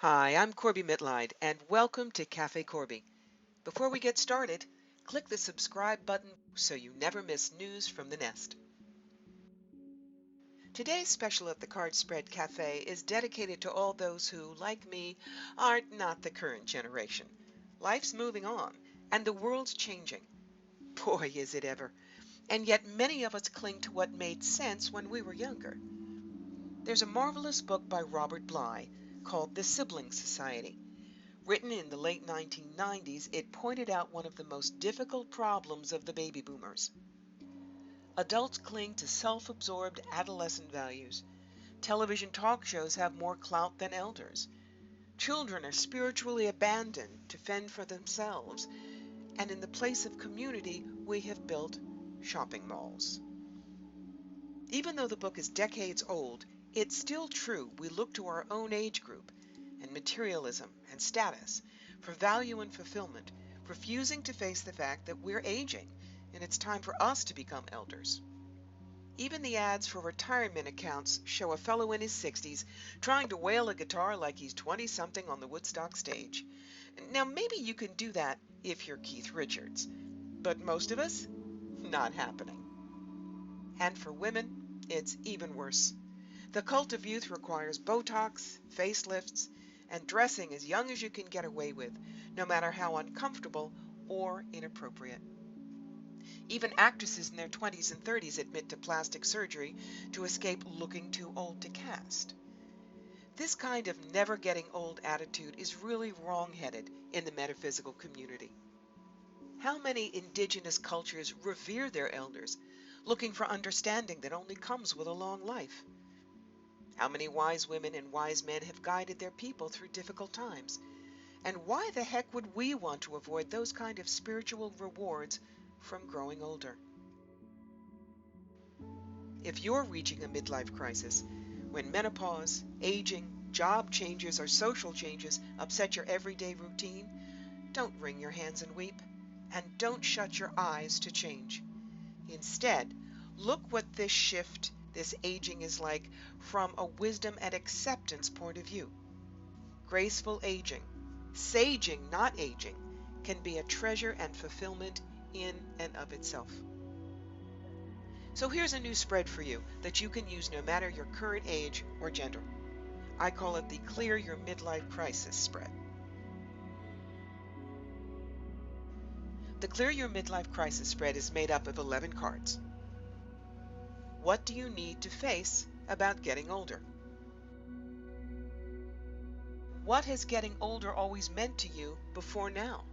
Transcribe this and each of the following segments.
Hi, I'm Corbie Mitleid, and welcome to Cafe Corbie. Before we get started, click the subscribe button so you never miss news from the nest. Today's special at the Card Spread Cafe is dedicated to all those who, like me, are not the current generation. Life's moving on, and the world's changing. Boy, is it ever. And yet many of us cling to what made sense when we were younger. There's a marvelous book by Robert Bly called The Sibling Society. Written in the late 1990s, it pointed out one of the most difficult problems of the baby boomers. Adults cling to self-absorbed adolescent values. Television talk shows have more clout than elders. Children are spiritually abandoned to fend for themselves. And in the place of community, we have built shopping malls. Even though the book is decades old, it's still true we look to our own age group and materialism and status for value and fulfillment, refusing to face the fact that we're aging and it's time for us to become elders. Even the ads for retirement accounts show a fellow in his 60s trying to wail a guitar like he's 20-something on the Woodstock stage. Now, maybe you can do that if you're Keith Richards, but most of us, not happening. And for women, it's even worse. The cult of youth requires Botox, facelifts, and dressing as young as you can get away with, no matter how uncomfortable or inappropriate. Even actresses in their 20s and 30s admit to plastic surgery to escape looking too old to cast. This kind of never getting old attitude is really wrong-headed in the metaphysical community. How many indigenous cultures revere their elders, looking for understanding that only comes with a long life? How many wise women and wise men have guided their people through difficult times? And why the heck would we want to avoid those kind of spiritual rewards from growing older? If you're reaching a midlife crisis, when menopause, aging, job changes, or social changes upset your everyday routine, don't wring your hands and weep, and don't shut your eyes to change. Instead, look what this shift, this aging is like from a wisdom and acceptance point of view. Graceful aging, saging, not aging, can be a treasure and fulfillment in and of itself. So here's a new spread for you that you can use no matter your current age or gender. I call it the Clear Your Midlife Crisis spread. The Clear Your Midlife Crisis spread is made up of 11 cards. What do you need to face about getting older? What has getting older always meant to you before now?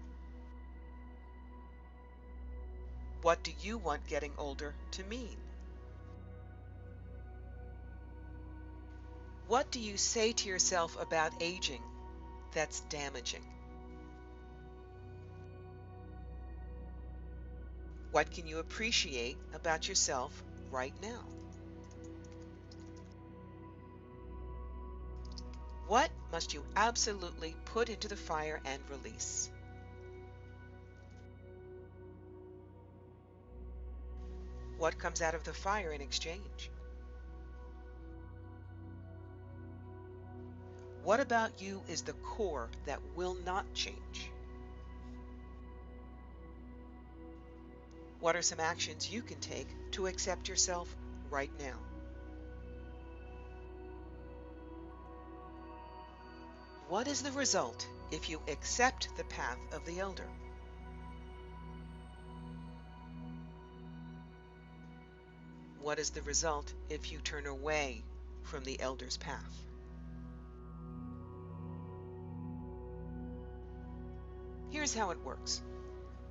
What do you want getting older to mean? What do you say to yourself about aging that's damaging? What can you appreciate about yourself right now? What must you absolutely put into the fire and release? What comes out of the fire in exchange? What about you is the core that will not change? What are some actions you can take to accept yourself right now? What is the result if you accept the path of the elder? What is the result if you turn away from the elder's path? Here's how it works.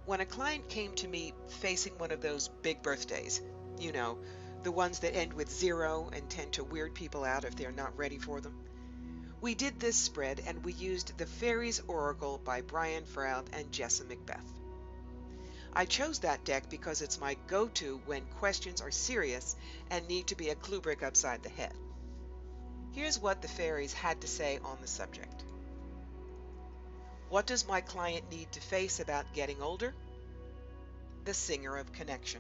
When a client came to me facing one of those big birthdays, you know, the ones that end with 0 and tend to weird people out if they're not ready for them, we did this spread and we used the Fairies Oracle by Brian Froud and Jessa Macbeth. I chose that deck because it's my go-to when questions are serious and need to be a clue brick upside the head. Here's what the fairies had to say on the subject. What does my client need to face about getting older? The singer of connection.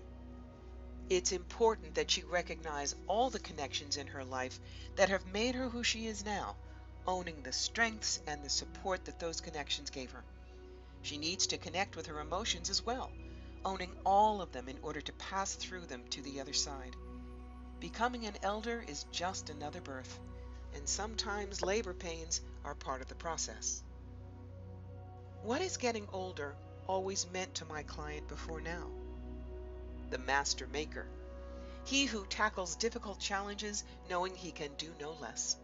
It's important that she recognize all the connections in her life that have made her who she is now, owning the strengths and the support that those connections gave her. She needs to connect with her emotions as well, owning all of them in order to pass through them to the other side. Becoming an elder is just another birth, and sometimes labor pains are part of the process. What is getting older always meant to my client before now? The master maker. He who tackles difficult challenges knowing he can do no less.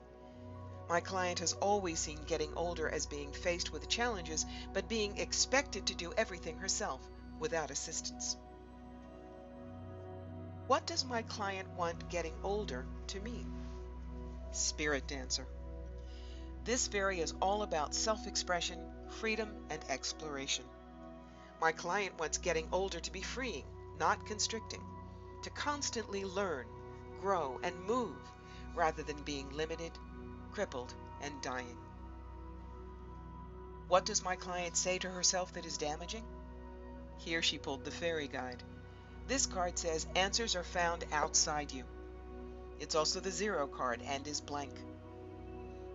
My client has always seen getting older as being faced with challenges, but being expected to do everything herself without assistance. What does my client want getting older to mean? Spirit dancer. This fairy is all about self-expression, freedom, and exploration. My client wants getting older to be freeing, not constricting, to constantly learn, grow, and move, rather than being limited, crippled, and dying. What does my client say to herself that is damaging? Here she pulled the fairy guide. This card says answers are found outside you. It's also the 0 card and is blank.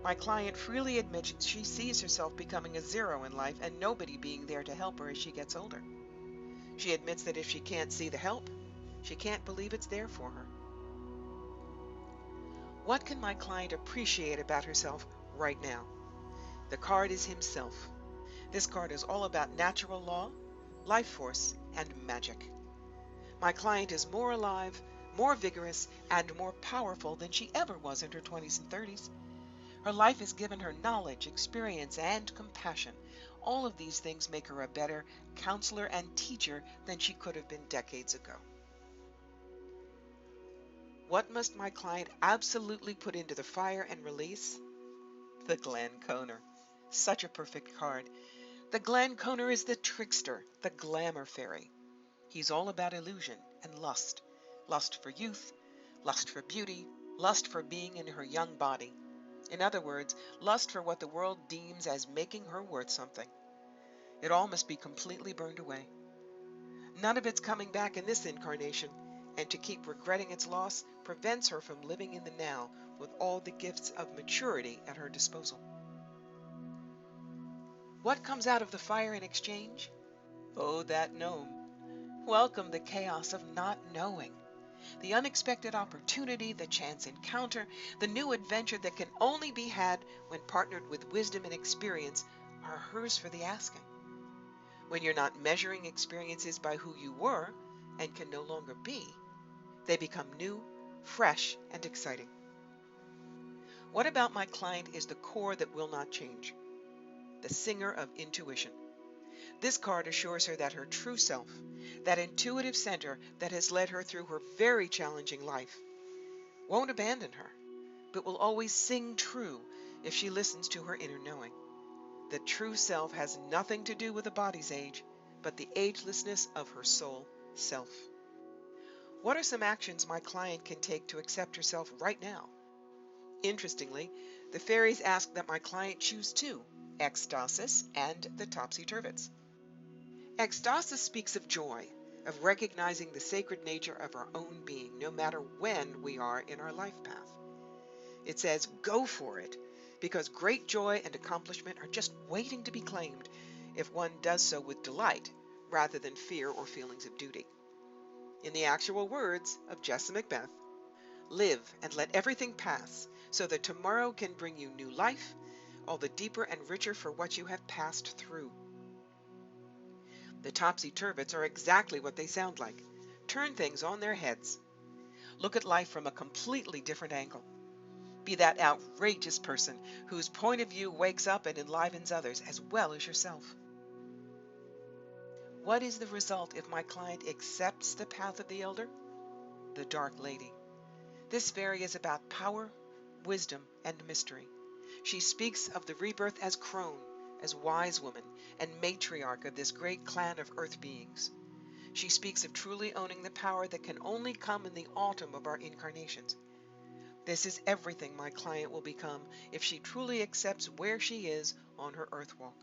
My client freely admits she sees herself becoming a 0 in life and nobody being there to help her as she gets older. She admits that if she can't see the help, she can't believe it's there for her. What can my client appreciate about herself right now? The card is himself. This card is all about natural law, life force, and magic. My client is more alive, more vigorous, and more powerful than she ever was in her 20s and 30s. Her life has given her knowledge, experience, and compassion. All of these things make her a better counselor and teacher than she could have been decades ago. What must my client absolutely put into the fire and release? The Glanconer. Such a perfect card. The Glanconer is the trickster, the glamour fairy. He's all about illusion and lust. Lust for youth, lust for beauty, lust for being in her young body. In other words, lust for what the world deems as making her worth something. It all must be completely burned away. None of it's coming back in this incarnation, and to keep regretting its loss prevents her from living in the now with all the gifts of maturity at her disposal. What comes out of the fire in exchange? Oh, that gnome. Welcome the chaos of not knowing. The unexpected opportunity, the chance encounter, the new adventure that can only be had when partnered with wisdom and experience are hers for the asking. When you're not measuring experiences by who you were and can no longer be, they become new, fresh, and exciting. What about my client is the core that will not change? The singer of intuition. This card assures her that her true self, that intuitive center that has led her through her very challenging life, won't abandon her, but will always sing true if she listens to her inner knowing. The true self has nothing to do with the body's age, but the agelessness of her soul self. What are some actions my client can take to accept herself right now? Interestingly, the fairies ask that my client choose two, ecstasis and the topsy-turvets. Ecstasis speaks of joy, of recognizing the sacred nature of our own being, no matter when we are in our life path. It says, go for it, because great joy and accomplishment are just waiting to be claimed if one does so with delight, rather than fear or feelings of duty. In the actual words of Jessa Macbeth, live and let everything pass, so that tomorrow can bring you new life, all the deeper and richer for what you have passed through. The topsy-turvets are exactly what they sound like. Turn things on their heads. Look at life from a completely different angle. Be that outrageous person whose point of view wakes up and enlivens others as well as yourself. What is the result if my client accepts the path of the elder? The Dark Lady. This fairy is about power, wisdom, and mystery. She speaks of the rebirth as crone, as wise woman, and matriarch of this great clan of earth beings. She speaks of truly owning the power that can only come in the autumn of our incarnations. This is everything my client will become if she truly accepts where she is on her earth walk.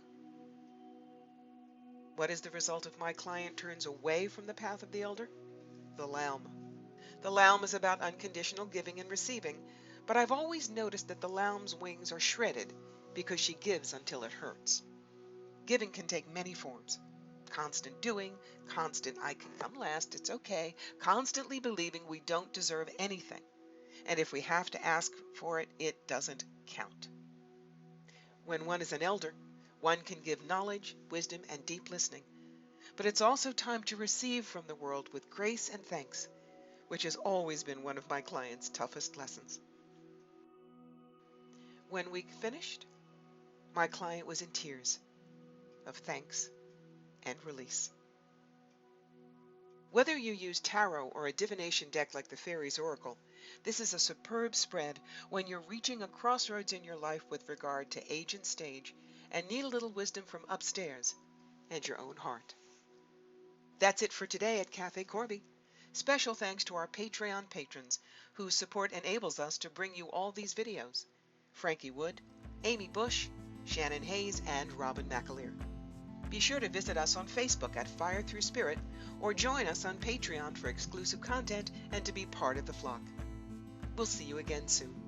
What is the result if my client turns away from the path of the elder? The Lamb. The Lamb is about unconditional giving and receiving, But I've always noticed that the lamb's wings are shredded because she gives until it hurts. Giving can take many forms. Constant doing, constant I can come last, it's okay, constantly believing we don't deserve anything. And if we have to ask for it, it doesn't count. When one is an elder, one can give knowledge, wisdom, and deep listening. But it's also time to receive from the world with grace and thanks, which has always been one of my clients' toughest lessons. When we finished, my client was in tears of thanks and release. Whether you use tarot or a divination deck like the Fairies Oracle, this is a superb spread when you're reaching a crossroads in your life with regard to age and stage and need a little wisdom from upstairs and your own heart. That's it for today at Cafe Corbie. Special thanks to our Patreon patrons whose support enables us to bring you all these videos. Frankie Wood, Amy Bush, Shannon Hayes, and Robin McAleer. Be sure to visit us on Facebook at Fire Through Spirit or join us on Patreon for exclusive content and to be part of the flock. We'll see you again soon.